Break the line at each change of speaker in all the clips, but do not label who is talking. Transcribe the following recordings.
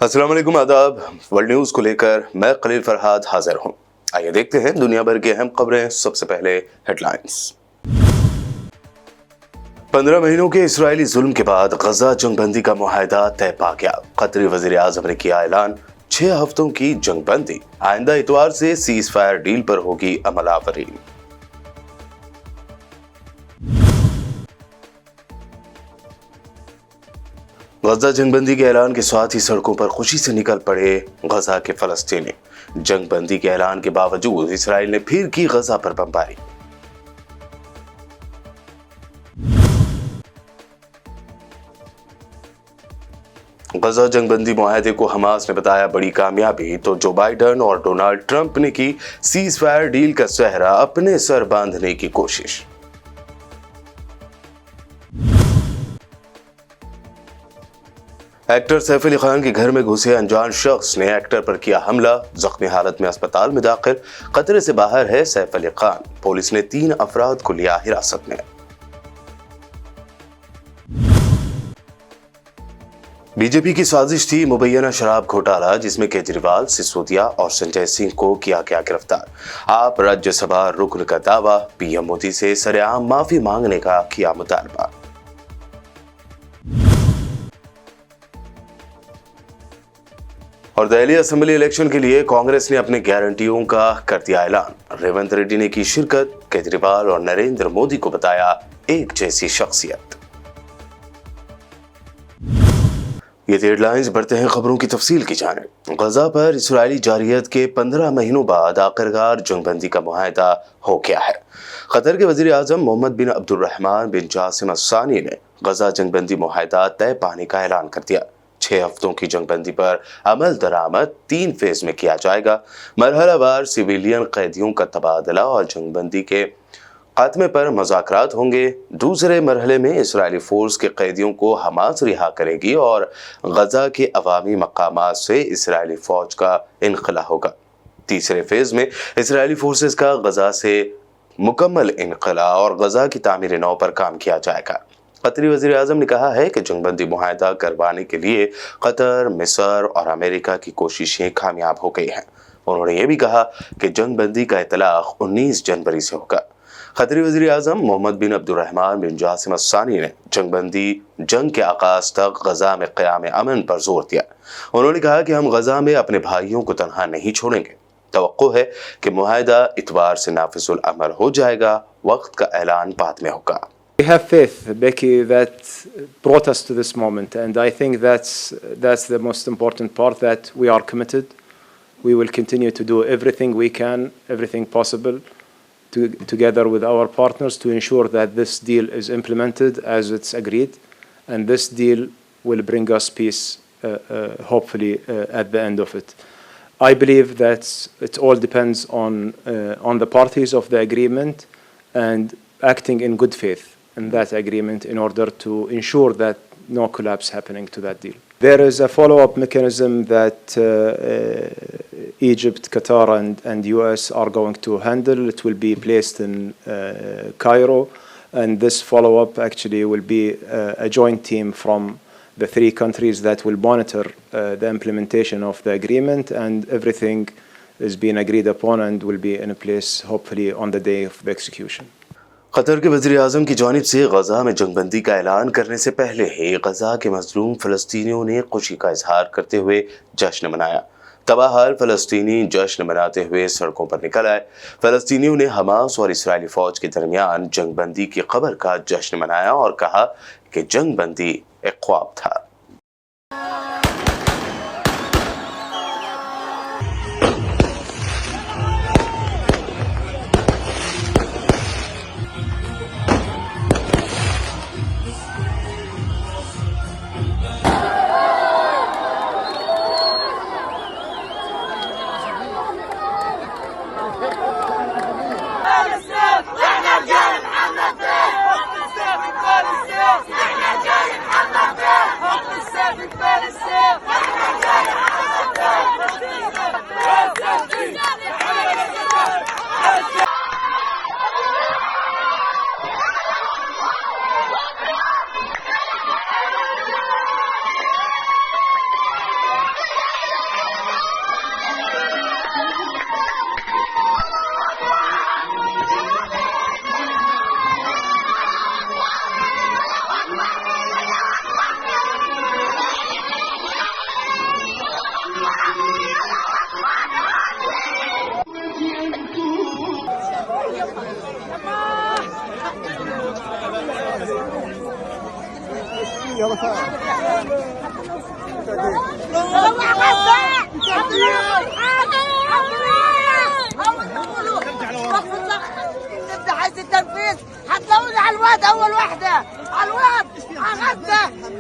अस्सलाम वालेकुम, आदाब। वर्ल्ड न्यूज़ को लेकर मैं खलील फरहाद हाजिर हूँ। आइए देखते हैं दुनिया भर की अहम खबरें। सबसे पहले हेडलाइंस। 15 महीनों के इस्राएली जुल्म के बाद गजा जंगबंदी का मुआहदा तय पा गया। कतरी वजीर आज़म ने किया ऐलान, 6 हफ्तों की जंगबंदी। आइंदा इतवार से सीज फायर डील पर होगी अमलावरी। गजा जंगबंदी के ऐलान के साथ ही सड़कों पर खुशी से निकल पड़े गजा के फलस्तीनी। जंगबंदी के ऐलान के बावजूद इसराइल ने फिर की गजा पर बमबारी। गजा जंगबंदी मुआहदे को हमास ने बताया बड़ी कामयाबी, तो जो बाइडेन और डोनाल्ड ट्रंप ने की सीज फायर डील का सेहरा अपने सर बांधने की कोशिश। एक्टर सैफ अली खान के घर में घुसे अनजान शख्स ने एक्टर पर किया हमला। जख्मी हालत में अस्पताल में दाखिल। खतरे से बाहर है सैफ अली खान। पुलिस ने 3 अफराद को लिया हिरासत में। बीजेपी की साजिश थी मुबैना शराब घोटाला, जिसमें केजरीवाल, सिसोदिया और संजय सिंह को किया गया गिरफ्तार। आप राज्यसभा रुकन का दावा, पीएम मोदी से सरेआम माफी मांगने का किया मुतालबा। और दिल्ली असेंबली इलेक्शन के लिए कांग्रेस ने अपने गारंटियों का कर दिया ऐलान। रेवंत रेड्डी ने की शिरकत। केजरीवाल और नरेंद्र मोदी को बताया एक जैसी शख्सियत। ये हेडलाइंस। बढ़ते हैं खबरों की तफसील की जानिब। गजा पर इस्राएली जारियत के 15 महीनों बाद आखिरकार जंगबंदी का मुआहदा हो गया है। कतर के वजीर आजम मोहम्मद बिन अब्दुर्रहमान बिन जासिम अस-सानी ने गजा जंगबंदी मुआहदा तय पाने का ऐलान कर दिया। 6 हफ्तों की जंगबंदी पर अमल दरामद 3 फेज में किया जाएगा। मरहलावार सिविलियन कैदियों का तबादला और जंगबंदी के खात्मे पर मुज़ाकरात होंगे। दूसरे मरहले में इसराइली फोर्स के कैदियों को हमास रिहा करेगी और गजा के अवामी मकामात से इसराइली फौज का इनखला होगा। तीसरे फेज में इसराइली फोर्सेस का गजा से मुकम्मल इनखला और गजा की तामीर नौ पर काम किया जाएगा। कतरी वज़ीर आज़म ने कहा है कि जंगबंदी मुआहदा करवाने के लिए कतर, मिस्र और अमेरिका की कोशिशें कामयाब हो गई हैं। उन्होंने ये भी कहा कि जंगबंदी का इतलाक़ 19 जनवरी से होगा। कतरी वज़ीर आज़म मोहम्मद बिन अब्दुर्रहमान बिन जासिम अस-सानी ने जंगबंदी जंग के आगाज तक गजा में क़याम अमन पर जोर दिया। उन्होंने कहा कि हम गजा में अपने भाइयों को तनहा नहीं छोड़ेंगे। तवक्को है कि मुआहदा इतवार से नाफिजुल अमल हो जाएगा। वक्त का ऐलान बाद में होगा।
We have faith, Becky, that brought us to this moment, and I think that's the most important part, that we are committed. We will continue to do everything we can, everything possible, together with our partners, to ensure that this deal is implemented as it's agreed, and this deal will bring us peace, hopefully, at the end of it. I believe that it all depends on the parties of the agreement and acting in good faith in that agreement in order to ensure that no collapse happening to that deal. There is a follow-up mechanism that Egypt, Qatar and US are going to handle. It will be placed in Cairo, and this follow-up actually will be a joint team from the 3 countries that will monitor the implementation of the agreement, and everything is being agreed upon and will be in a place hopefully on the day of the execution.
Qatar के वज़ीर आज़म की जानिब से गजा में जंगबंदी का ऐलान करने से पहले ही गजा के मज़लूम फ़लस्तीनियों ने खुशी का इजहार करते हुए जश्न मनाया। तबाहाल फ़लस्तीनी जश्न मनाते हुए सड़कों पर निकल आए। फ़लस्तीनियों ने हमास और इसराइली फ़ौज के दरमियान जंगबंदी की खबर का जश्न मनाया और कहा कि जंगबंदी एक ख्वाब था।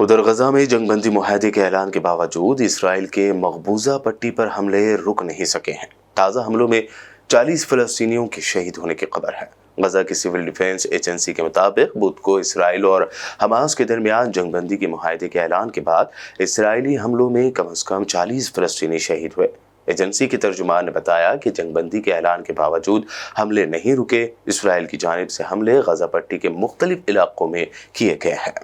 उधर गजा में जंगबंदी मुआहदे के ऐलान के बावजूद इसराइल के मकबूजा पट्टी पर हमले रुक नहीं सके हैं। ताज़ा हमलों में 40 फलस्तीनियों के शहीद होने की खबर है। गजा की सिविल डिफेंस एजेंसी के मुताबिक बुध को इसराइल और हमास के दरमियान जंगबंदी के मुआहदे के ऐलान के बाद इसराइली हमलों में कम से कम 40 फलस्तीनी शहीद हुए। एजेंसी के तर्जुमान ने बताया कि जंगबंदी के ऐलान के बावजूद हमले नहीं रुके। इसराइल की जानिब से हमले गजा पट्टी के मुख्तलिफ इलाकों में किए गए हैं।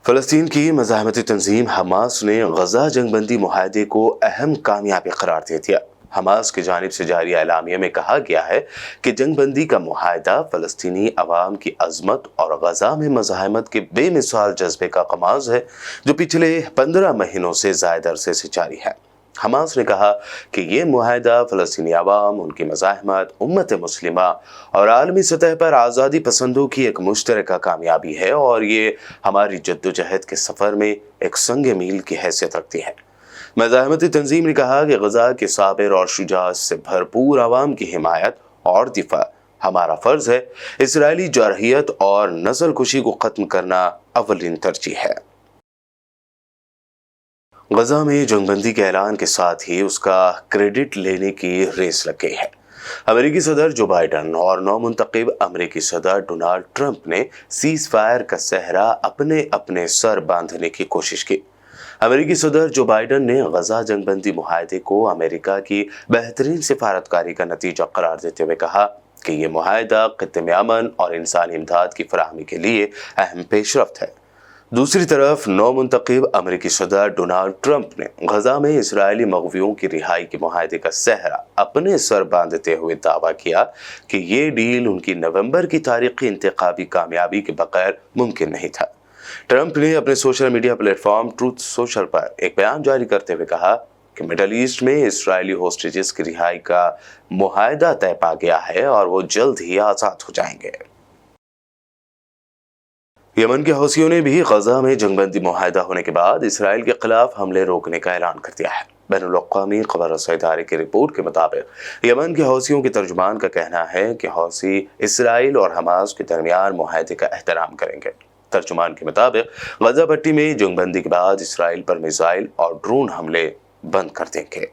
फलस्तीन की मज़ाहमती तंजीम हमास ने गजा जंगबंदी मुआहदे को अहम कामयाबी करार दे दिया। हमास की जानिब से जारी एलामिया में कहा गया है कि जंगबंदी का मुआहदा फ़लस्तीनी अवाम की अज़मत और गजा में मज़ाहमत के बेमिसाल जज्बे का कमाज है जो पिछले 15 महीनों से ज़ायद अरसे से जारी है। हमास ने कहा कि ये मुआहदा फ़लस्तीनी अवाम, उनकी मज़ाहमत, उम्मत मुस्लिमा और आलमी सतह पर आज़ादी पसंदों की एक मुश्तरका कामयाबी है और ये हमारी जद्दोजहद के सफ़र में एक संग मील की हैसियत रखती है। मज़ाहमती तंजीम ने कहा कि गजा के साबिर और शुजाअत से भरपूर आवाम की हिमायत और दिफा हमारा फ़र्ज़ है। इसराइली जारहियत और नस्ल कुशी को ख़त्म करना अव्वलीन तरजीह है। गजा में जंगबंदी के ऐलान के साथ ही उसका क्रेडिट लेने की रेस लग गई है। अमेरिकी सदर जो बाइडन और नौमुंतखब अमेरिकी सदर डोनाल्ड ट्रंप ने सीज़ फायर का सहरा अपने अपने सर बांधने की कोशिश की। अमेरिकी सदर जो बाइडन ने गजा जंगबंदी मुआहदे को अमेरिका की बेहतरीन सिफारतकारी का नतीजा करार देते हुए कहा कि ये मुआहदा खित्ते में अमन और इंसानी इमदाद की फराहमी के लिए अहम पेशरफ्त है। दूसरी तरफ नौमुंतखब अमेरिकी सदर डोनाल्ड ट्रंप ने गजा में इसराइली मग़वियों की रिहाई के मुआहदे का सहरा अपने सर बांधते हुए दावा किया कि ये डील उनकी नवंबर की तारीखी इंतखाबी कामयाबी के बगैर मुमकिन नहीं था। ट्रंप ने अपने social media platform truth social पर एक बयान जारी करते हुए कहा कि मिडल ईस्ट में इसराइली होस्टेजेस की रिहाई का मुआहदा तय पा गया है और वो जल्द ही आज़ाद हो जाएंगे। यमन के हौसियों ने भी गजा में जंगबंदी मुआहदा होने के बाद इसराइल के खिलाफ हमले रोकने का ऐलान कर दिया है। बैनुल-अक़वामी खबर रसाई इदारे की रिपोर्ट के मुताबिक यमन के हौसियों के तर्जुमान का कहना है कि हौसी इसराइल और हमास के दरमियान मुआहदे का एहतराम करेंगे। तर्जुमान के मुताबिक गजा पट्टी में जंगबंदी के बाद इसराइल पर मिसाइल और ड्रोन हमले बंद कर देंगे।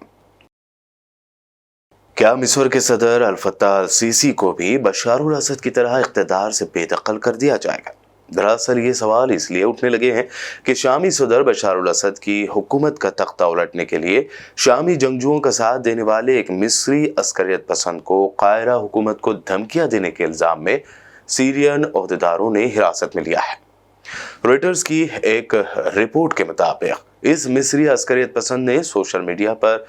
क्या मिस्र के सदर अल-फत्ताह अल-सीसी को भी बशारुल असद की तरह इक़्तिदार से बेदखल कर दिया जाएगा? दरअसल ये सवाल इसलिए उठने लगे हैं कि शामी सदर बशारुल असद की हुकूमत का तख्ता उलटने के लिए शामी जंगजुओं का साथ देने वाले एक मिस्री अस्करियत पसंद को कायरा हुकूमत को धमकियां देने के इल्ज़ाम में सीरियन ओहदेदारों ने हिरासत में लिया है। रॉयटर्स की एक रिपोर्ट के मुताबिक इस मिस्री अस्करियत पसंद ने सोशल मीडिया पर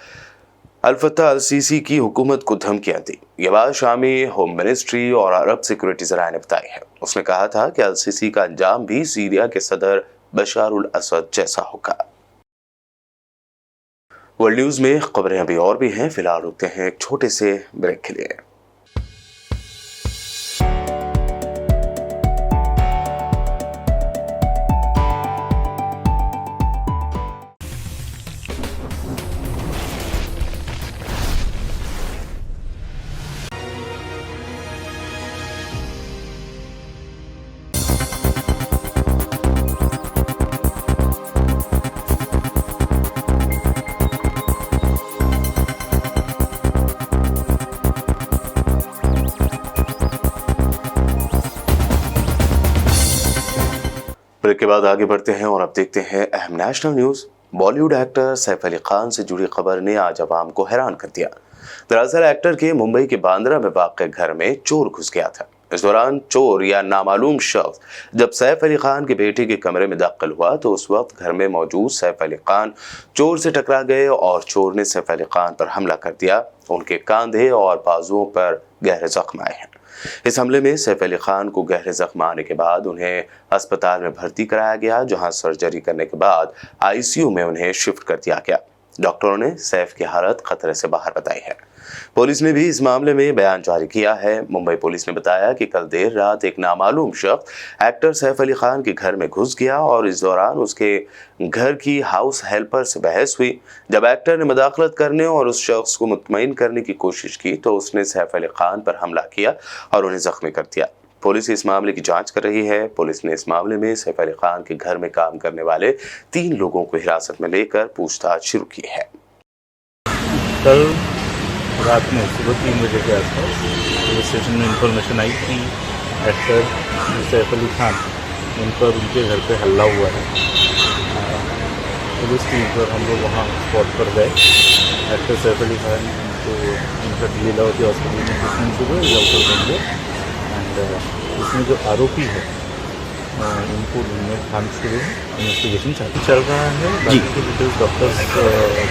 अल-फत्ताह अल-सीसी की हुकूमत को धमकियां दी। ये बात शामी होम मिनिस्ट्री और अरब सिक्योरिटी ज़राए ने बताई है। उसने कहा था कि अल-सीसी का अंजाम भी सीरिया के सदर बशारुल असद जैसा होगा। वर्ल्ड न्यूज़ में खबरें अभी और भी हैं, फिलहाल रुकते हैं एक छोटे से ब्रेक के लिए। ब्रेक के बाद आगे बढ़ते हैं और अब देखते हैं अहम national news. Bollywood actor Saif Ali Khan से जुड़ी खबर ने आज अवाम को हैरान कर दिया। दरअसल एक्टर के मुंबई के बांद्रा में वाक़ घर में चोर घुस गया था। इस दौरान चोर या नामालूम शख्स जब सैफ अली खान के बेटे के कमरे में दाखिल हुआ तो उस वक्त घर में मौजूद सैफ अली खान चोर से टकरा गए और चोर ने सैफ अली खान पर हमला कर दिया। उनके कंधे और बाजुओं पर गहरे जख्म आए हैं। इस हमले में सैफ अली खान को गहरे जख्म आने के बाद उन्हें अस्पताल में भर्ती कराया गया, जहां सर्जरी करने के बाद आईसीयू में उन्हें शिफ्ट कर दिया गया। डॉक्टरों ने सैफ की हालत खतरे से बाहर बताई है। पुलिस ने भी इस मामले में बयान जारी किया है। मुंबई पुलिस ने बताया कि कल देर रात एक नामालूम शख्स एक्टर सैफ अली खान के घर में घुस गया और इस दौरान उसके घर की हाउस हेल्पर से बहस हुई। जब एक्टर ने मदाखलत करने और उस शख्स को मुतमईन करने की कोशिश की तो उसने सैफ अली खान पर हमला किया और उन्हें जख्मी कर दिया। पुलिस इस मामले की जांच कर रही है। पुलिस ने इस मामले में सैफ अली खान के घर में काम करने वाले 3 लोगों को हिरासत में लेकर पूछताछ शुरू की है।
कल रात में सुबह 3 बजे के आसपास पुलिस स्टेशन में इंफॉर्मेशन आई कि एक्टर सैफ अली खान उन पर उनके घर पे हल्ला हुआ है। पुलिस टीम पर हम लोग वहाँ स्पॉट पर गए। एक्टर सैफ अली खान को उनका लीलावती हॉस्पिटल में ट्रीटमेंट शुरू है, डॉक्टर बन गए। एंड इसमें जो आरोपी है उनको उनमें काम शुरू है, इन्वेस्टिगेशन चल रहा है। बाकी की डिटेल्स डॉक्टर्स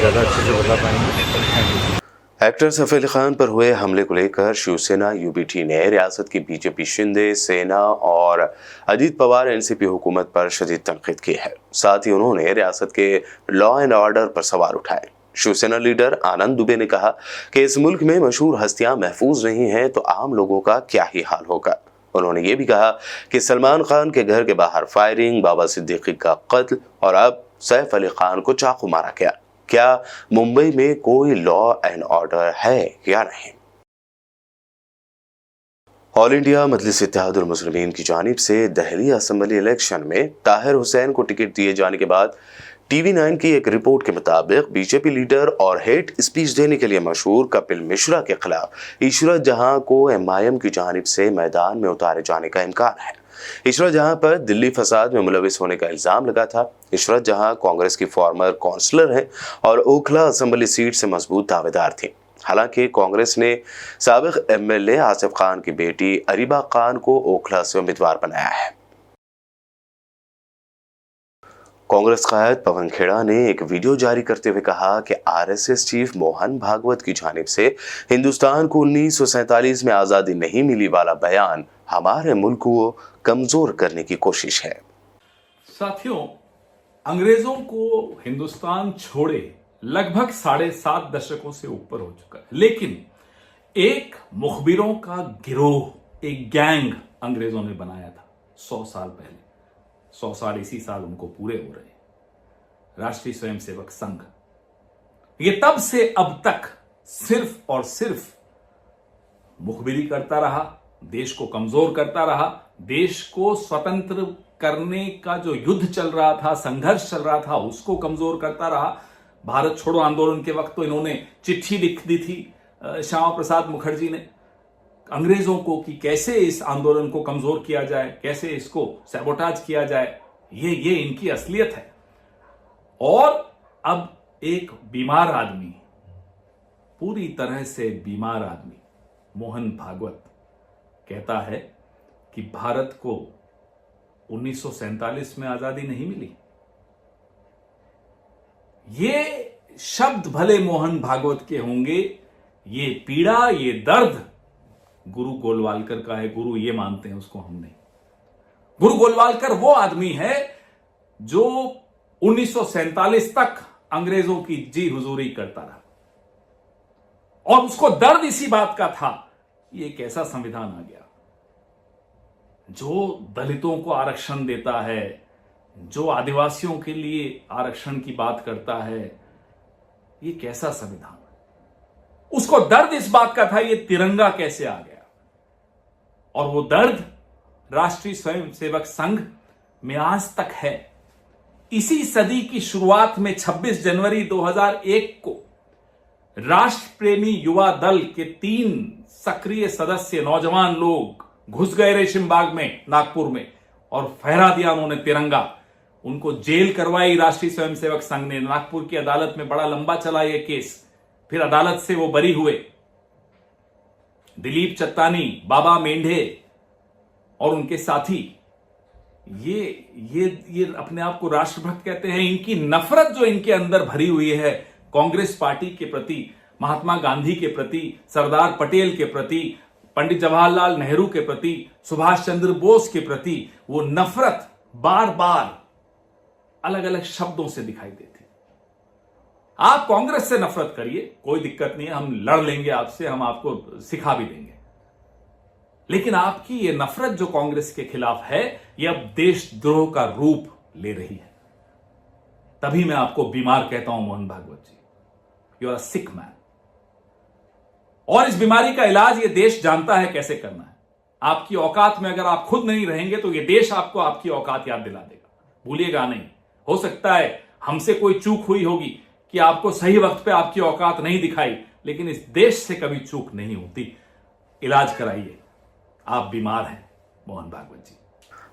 ज़्यादा अच्छे से बता पाएंगे।
एक्टर सैफ अली खान पर हुए हमले को लेकर शिवसेना यूबीटी ने रियासत की बीजेपी, शिंदे सेना और अजीत पवार एनसीपी हुकूमत पर शदीद तनकीद की है। साथ ही उन्होंने रियासत के लॉ एंड ऑर्डर पर सवाल उठाए। शिवसेना लीडर आनंद दुबे ने कहा कि इस मुल्क में मशहूर हस्तियां महफूज नहीं हैं तो आम लोगों का क्या ही हाल होगा। उन्होंने ये भी कहा कि सलमान खान के घर के बाहर फायरिंग, बाबा सिद्दीकी का कत्ल और अब सैफ अली खान को चाकू मारा गया। क्या मुंबई में कोई लॉ एंड ऑर्डर है या नहीं? ऑल इंडिया मजलिस इत्तेहादुल मुस्लिमीन की जानिब से दिल्ली असेंबली इलेक्शन में ताहिर हुसैन को टिकट दिए जाने के बाद TV9 की एक रिपोर्ट के मुताबिक बीजेपी लीडर और हेट स्पीच देने के लिए मशहूर कपिल मिश्रा के खिलाफ इशरत जहां को MIM की जानिब से मैदान में उतारे जाने का इम्कान है। इशरत जहां पर दिल्ली फसाद में मुलविस होने का इल्जाम लगा था। इशरत जहां कांग्रेस की फॉर्मर काउंसलर हैं और ओखला असेंबली सीट से मजबूत दावेदार थी। हालांकि कांग्रेस ने साबिक MLA आसिफ खान की बेटी अरीबा खान को ओखला से उम्मीदवार बनाया है। कांग्रेस कायद पवन खेड़ा ने एक वीडियो जारी करते हुए कहा कि RSS चीफ मोहन भागवत की जानिब से हिंदुस्तान को 1947 में आज़ादी नहीं मिली वाला बयान हमारे मुल्क को कमजोर करने की कोशिश है।
साथियों, अंग्रेजों को हिंदुस्तान छोड़े लगभग 7.5 दशकों से ऊपर हो चुका है, लेकिन एक मुखबिरों का गिरोह, एक गैंग अंग्रेजों ने बनाया था 100 साल पहले। 100 साल इसी साल उनको पूरे हो रहे हैं। राष्ट्रीय स्वयंसेवक संघ ये तब से अब तक सिर्फ और सिर्फ मुखबिरी करता रहा, देश को कमजोर करता रहा। देश को स्वतंत्र करने का जो युद्ध चल रहा था, संघर्ष चल रहा था, उसको कमजोर करता रहा। भारत छोड़ो आंदोलन के वक्त तो इन्होंने चिट्ठी लिख दी थी श्यामा प्रसाद मुखर्जी ने अंग्रेजों को कि कैसे इस आंदोलन को कमजोर किया जाए, कैसे इसको सैबोटाज किया जाए। ये इनकी असलियत है। और अब एक बीमार आदमी, पूरी तरह से बीमार आदमी मोहन भागवत कहता है कि भारत को 1947 में आजादी नहीं मिली। ये शब्द भले मोहन भागवत के होंगे, ये पीड़ा, ये दर्द गुरु गोलवालकर का है। गुरु ये मानते हैं उसको, हम नहीं। गुरु गोलवालकर वो आदमी है जो 1947 तक अंग्रेजों की जी हुजूरी करता रहा और उसको दर्द इसी बात का था, ये कैसा संविधान आ गया जो दलितों को आरक्षण देता है, जो आदिवासियों के लिए आरक्षण की बात करता है। ये कैसा संविधान? उसको दर्द इस बात का था, ये तिरंगा कैसे आ गया। और वो दर्द राष्ट्रीय स्वयंसेवक संघ में आज तक है। इसी सदी की शुरुआत में 26 जनवरी 2001 को राष्ट्र प्रेमी युवा दल के 3 सक्रिय सदस्य नौजवान लोग घुस गए रेशम बाग में, नागपुर में, और फहरा दिया उन्होंने तिरंगा। उनको जेल करवाई राष्ट्रीय स्वयंसेवक संघ ने। नागपुर की अदालत में बड़ा लंबा चला यह केस, फिर अदालत से वो बरी हुए। दिलीप चत्तानी, बाबा मेंढे और उनके साथी ये अपने आप को राष्ट्रभक्त कहते हैं। इनकी नफरत जो इनके अंदर भरी हुई है कांग्रेस पार्टी के प्रति, महात्मा गांधी के प्रति, सरदार पटेल के प्रति, पंडित जवाहरलाल नेहरू के प्रति, सुभाष चंद्र बोस के प्रति, वो नफरत बार बार अलग अलग शब्दों से दिखाई देती। आप कांग्रेस से नफरत करिए, कोई दिक्कत नहीं है, हम लड़ लेंगे आपसे, हम आपको सिखा भी देंगे। लेकिन आपकी ये नफरत जो कांग्रेस के खिलाफ है, ये अब देशद्रोह का रूप ले रही है। तभी मैं आपको बीमार कहता हूं Mohan Bhagwat ji, you are a sick man. और इस बीमारी का इलाज ये देश जानता है कैसे करना है। आपकी औकात में अगर आप खुद नहीं रहेंगे तो ये देश आपको आपकी औकात याद दिला देगा, भूलिएगा नहीं। हो सकता है हमसे कोई चूक हुई होगी कि आपको सही वक्त पे आपकी औकात नहीं दिखाई, लेकिन इस देश से कभी चूक नहीं होती। इलाज कराइए, आप बीमार हैं मोहन भागवत जी।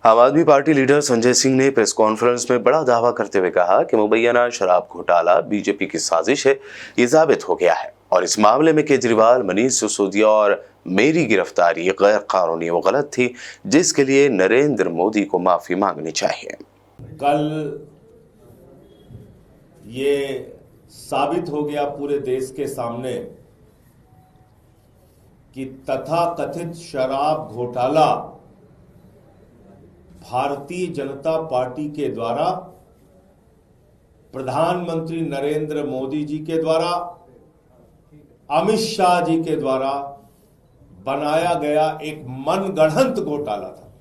आम आदमी पार्टी लीडर संजय सिंह ने प्रेस कॉन्फ्रेंस में बड़ा दावा करते हुए कहा कि मुबैना शराब घोटाला बीजेपी की साजिश है, ये साबित हो गया है और इस मामले में केजरीवाल, मनीष सिसोदिया और मेरी गिरफ्तारी गैर कानूनी व गलत थी, जिसके लिए नरेंद्र मोदी को माफी मांगनी चाहिए।
कल ये साबित हो गया पूरे देश के सामने कि तथाकथित शराब घोटाला भारतीय जनता पार्टी के द्वारा, प्रधानमंत्री नरेंद्र मोदी जी के द्वारा, अमित शाह जी के द्वारा बनाया गया एक मनगढ़ंत घोटाला था।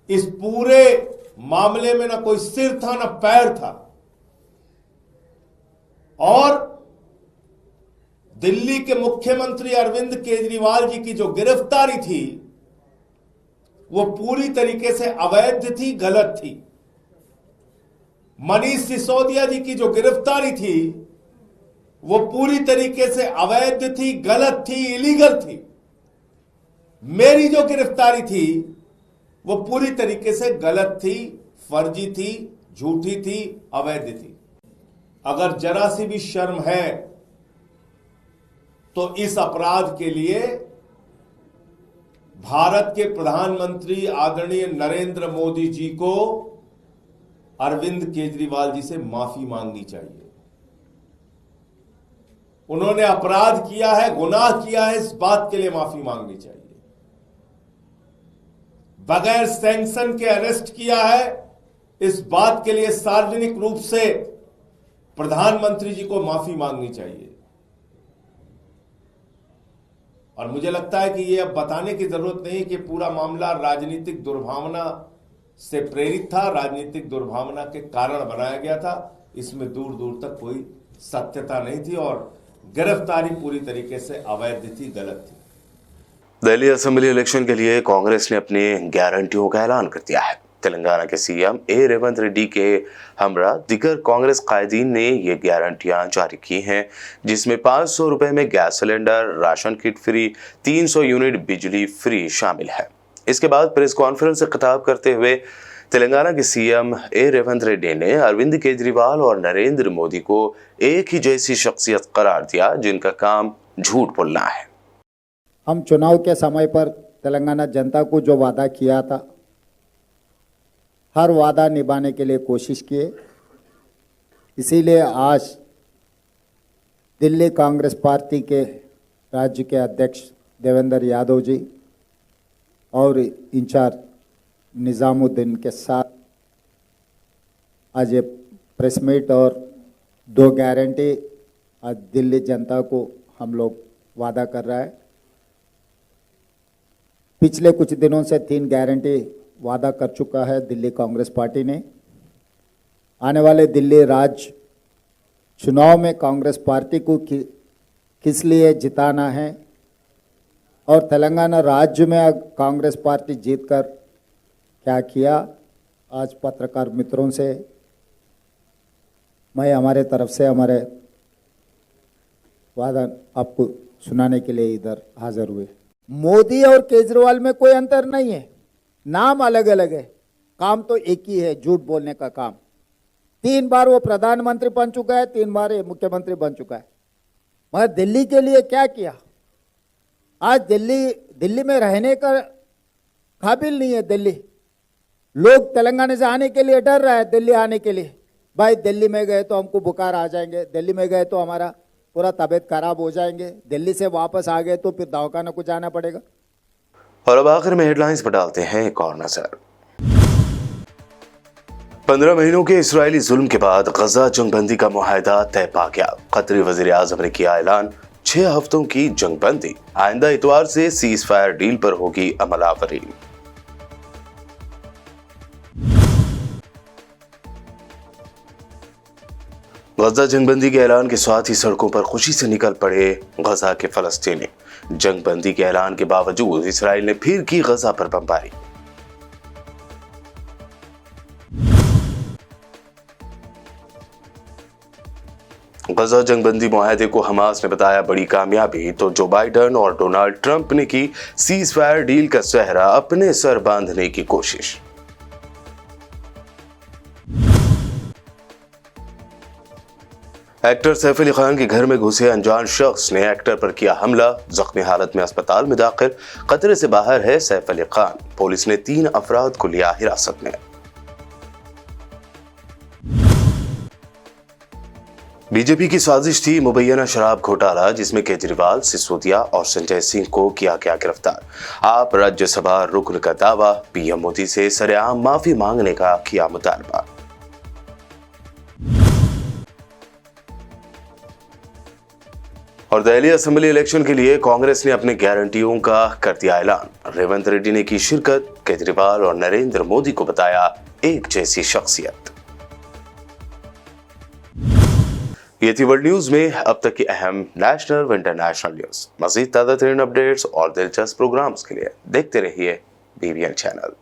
इस पूरे मामले में ना कोई सिर था ना पैर था और दिल्ली के मुख्यमंत्री अरविंद केजरीवाल जी की जो गिरफ्तारी थी वो पूरी तरीके से अवैध थी, गलत थी। मनीष सिसोदिया जी की जो गिरफ्तारी थी वो पूरी तरीके से अवैध थी, गलत थी, इलीगल थी। मेरी जो गिरफ्तारी थी वो पूरी तरीके से गलत थी, फर्जी थी, झूठी थी, अवैध थी। अगर जरा सी भी शर्म है तो इस अपराध के लिए भारत के प्रधानमंत्री आदरणीय नरेंद्र मोदी जी को अरविंद केजरीवाल जी से माफी मांगनी चाहिए। उन्होंने अपराध किया है, गुनाह किया है, इस बात के लिए माफी मांगनी चाहिए। बगैर सैंक्शन के अरेस्ट किया है, इस बात के लिए सार्वजनिक रूप से प्रधानमंत्री जी को माफी मांगनी चाहिए। और मुझे लगता है कि ये अब बताने की जरूरत नहीं कि पूरा मामला राजनीतिक दुर्भावना से प्रेरित था, राजनीतिक दुर्भावना के कारण बनाया गया था। इसमें दूर दूर तक कोई सत्यता नहीं थी और गिरफ्तारी पूरी तरीके से अवैध थी, गलत थी।
दिल्ली असेंबली इलेक्शन के लिए कांग्रेस ने अपनी गारंटियों का ऐलान कर दिया है। तेलंगाना के सीएम ए रेवंत रेड्डी के हमरा दिगर कांग्रेस कायदीन ने ये गारंटियां जारी की हैं, जिसमें 500 रुपए में gas cylinder, ration kit free, 300 unit बिजली फ्री शामिल है। इसके बाद प्रेस कॉन्फ्रेंस से खिताब करते हुए तेलंगाना के सीएम ए रेवंत रेड्डी ने अरविंद केजरीवाल और नरेंद्र मोदी को एक ही जैसी शख्सियत करार दिया, जिनका काम झूठ बोलना है।
हम चुनाव के समय पर तेलंगाना जनता को जो वादा किया था, हर वादा निभाने के लिए कोशिश किए। इसीलिए आज दिल्ली कांग्रेस पार्टी के राज्य के अध्यक्ष देवेंद्र यादव जी और इंचार्ज निज़ामुद्दीन के साथ आज ये प्रेस मीट और 2 गारंटी आज दिल्ली जनता को हम लोग वादा कर रहा है। पिछले कुछ दिनों से 3 गारंटी वादा कर चुका है दिल्ली कांग्रेस पार्टी ने। आने वाले दिल्ली राज्य चुनाव में कांग्रेस पार्टी को किस लिए जिताना है और तेलंगाना राज्य में कांग्रेस पार्टी जीतकर क्या किया, आज पत्रकार मित्रों से मैं हमारे तरफ से हमारे वादा आपको सुनाने के लिए इधर हाजिर हुए। मोदी और केजरीवाल में कोई अंतर नहीं है, नाम अलग अलग है, काम तो एक ही है, झूठ बोलने का काम। 3 बार वो प्रधानमंत्री बन चुका है, 3 बार ये मुख्यमंत्री बन चुका है, मगर दिल्ली के लिए क्या किया? आज दिल्ली में रहने का काबिल नहीं है। दिल्ली लोग तेलंगाना से आने के लिए डर रहा है, दिल्ली आने के लिए। भाई दिल्ली में गए तो हमको बुखार आ जाएंगे, दिल्ली में गए तो हमारा पूरा तबीयत खराब हो जाएंगे, दिल्ली से वापस आ गए तो फिर दवाखाना को जाना पड़ेगा। और अब आखिर में हेडलाइंस पर डालते हैं एक और नजर।
15 महीनों के इस्राएली जुल्म के बाद गजा जंगबंदी का मुआहदा तय पा गया। कतरी वजीर आजम ने किया ऐलान, 6 हफ्तों की जंगबंदी, आइंदा इतवार से सीज फायर डील पर होगी अमलावरी। गजा जंगबंदी के ऐलान के साथ ही सड़कों पर खुशी से निकल पड़े गजा के फलस्तीनी। जंगबंदी के ऐलान के बावजूद इसराइल ने फिर की गजा पर बमबारी। गजा जंगबंदी मुआहदे को हमास ने बताया बड़ी कामयाबी, तो जो बाइडेन और डोनाल्ड ट्रंप ने की सीज फायर डील का सेहरा अपने सर बांधने की कोशिश। एक्टर सैफ अली खान के घर में घुसे अनजान शख्स ने एक्टर पर किया हमला, जख्मी हालत में अस्पताल में दाखिल। खतरे से बाहर है सैफ अली खान, पुलिस ने 3 अफराद को लिया हिरासत में। बीजेपी की साजिश थी मुबैना शराब घोटाला, जिसमें केजरीवाल, सिसोदिया और संजय सिंह को किया गया गिरफ्तार। आप राज्यसभा रुकन का दावा, पीएम मोदी से सरेआम माफी मांगने का किया मुतालबा। और दिल्ली असेंबली इलेक्शन के लिए कांग्रेस ने अपने गारंटियों का कर दिया ऐलान। रेवंत रेड्डी ने की शिरकत, केजरीवाल और नरेंद्र मोदी को बताया एक जैसी शख्सियत। ये थी वर्ल्ड न्यूज में अब तक की अहम नेशनल व इंटरनेशनल न्यूज। मज़ीद ताज़ा तरीन अपडेट्स और दिलचस्प प्रोग्राम्स के लिए देखते रहिए BBN चैनल।